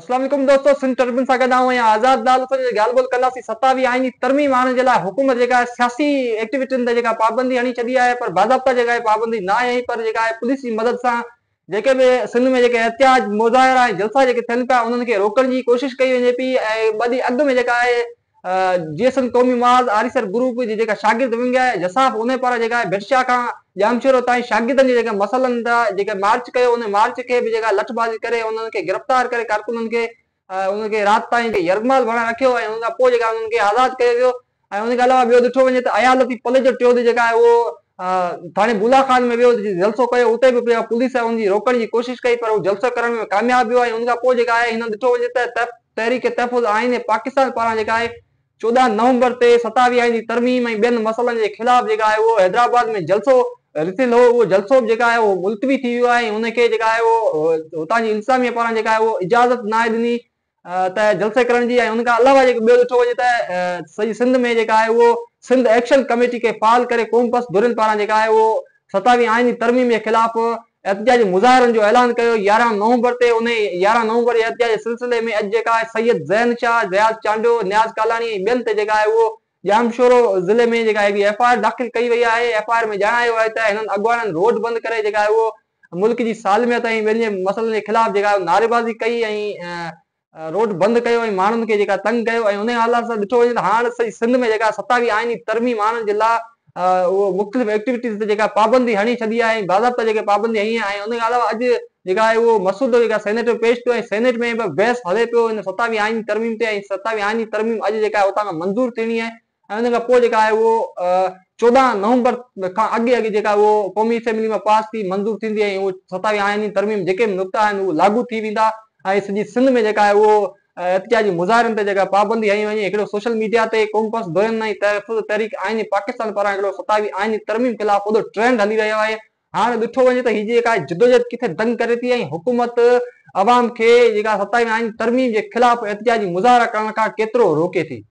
अस्सलाम वालेकुम दोस्तों, सिंध टर्बिन सां गॾु आऊं आहियां आज़ाद दाल ॻाल्हि ॿोल कंदासीं 27 आईनी तरमीम आणण जे लाइ हुकूमत जेका आहे सियासी एक्टिविटियुनि ते जेका पाबंदी हणी छॾी आहे, पर बाज़ाब्ता जेका आहे पाबंदी न आहे। पर जेका आहे पुलिस जी मदद सां जेके बि सिंध में जेके एहतियाज मुज़ाहिरा ऐं जलसा जेके थियनि पिया उन्हनि खे रोकण जी कोशिश कई वञे पई। ऐं ॿ ॾींहं अॻु में जेका आहे जीएसएन क़ौमी मुआज़ आरिसर ग्रुप जी जेका शागिर्द विंग आहे जसाफ उन पारां जेका आहे भिटशा खां जामशोरो ताईं शागिर्दनि जे जेके मसइलनि था जेके मार्च कयो उन मार्च खे बि जेका लठबाज़ी करे उन्हनि खे गिरफ़्तार करे कारकुननि खे उनखे राति ताईं यरगमाल बणाए रखियो ऐं उन खां पोइ जेका उन्हनि खे आज़ादु कयो वियो। ऐं उनखे अलावा ॿियो ॾिठो वञे त अयालती पले जो टियों जेका आहे उहो थाणे बुला खान में वियो जलसो कयो, उते बि पुलिस उनजी रोकण जी कोशिश कई पर उहो जलसो करण में कामयाबु वियो। ऐं उन खां पोइ जेका आहे हिन ॾिठो वञे त तहरीक तहफ़ुज़ आईन पाकिस्तान पारां जेका आहे 14 नवंबर ते 27 आईनी तरमीम ऐं ॿियनि मसइलनि जे ख़िलाफ़ जेका आहे उहो हैदराबाद में जलसो रिथियल हो। उहो जलसो जेका आहे उहो मुल्तवी थी वियो आहे। उनखे जेका आहे उहो हुतां जी इंतज़ामिया पारां जेका आहे उहो इजाज़त न आहे ॾिनी त जलसे करण जी। ऐं उन खां अलावा जेको ॿियो ॾिठो वञे त सॼी सिंध में जेका आहे उहो सिंध एक्शन कमेटी खे फाल करे कोमपस धुरिन पारां जेका आहे उहो 27 आईनी तरमीम जे ख़िलाफ़ एहतिजाजी मुज़ाहिरनि जो ऐलान कयो 11 नवंबर ते। उन 11 नवंबर जे एहतिजाज जे सिलसिले में अॼु जेका आहे सैयद ज़ैन शाह, ज़याद चांडो, न्याज़ कालानी ऐं ॿियनि ते जेका आहे उहो जामशोरो ज़िले में जेका आहे एफआईआर दाख़िल कई वई आहे। एफआईआर में ॼाणायो आहे त हिननि अॻवाननि रोड बंदि करे जेका आहे उहो मुल्क जी सालमियत ऐं ॿियनि जे मसइलनि जे ख़िलाफ़ जेका नारेबाज़ी कई ऐं रोड बंदि कयो ऐं माण्हुनि खे जेका तंग कयो। ऐं उन हालात सां ॾिठो वञे त हाणे सॼी सिंध में जेका 27 आईनी तरमीम आणण जे लाइ उहो मुख़्तलिफ़ एक्टिविटीज़ ते जेका पाबंदी हणी छॾी आहे ऐं बाज़ाब्ता जेके पाबंदी हणी आहे। ऐं उन खां अलावा अॼु जेका आहे उहो मसूदो जेका सेनेट में पेश थियो ऐं सेनेट में बि बहस हले पियो हिन 27 आईनी तरमीम ते। ऐं 27 आईनी तरमीम अॼु जेका आहे उतां खां मंज़ूर थियणी आहे। ऐं उन खां पोइ जेका आहे उहो 14 नवंबर खां अॻु जेका उहो क़ौमी असेंबली में पास थी मंज़ूर थींदी ऐं उहो 27 आईनी तरमीम जेके बि नुक़्ता आहिनि उहे लागू थी वेंदा। ऐं सॼी सिंध में जेका आहे उहो एहतिजाजी मुज़ाहिरनि ते जेका पाबंदी हणी वञे। हिकिड़ो सोशल मीडिया ते कोमपस धुरिन ऐं तहरीक आईनी पाकिस्तान पारां हिकिड़ो 27 आईनी तरमीम ख़िलाफ़ वॾो ट्रेंड हली रहियो आहे। हाणे ॾिठो वञे त हीअ जेका जिदोजहद किथे दंग करे थी ऐं हुकूमत अवाम खे जेका 27 आईनी तरमीम जे ख़िलाफ़ एहतिजाजी मुज़ाहिरा करण खां केतिरो रोके थी।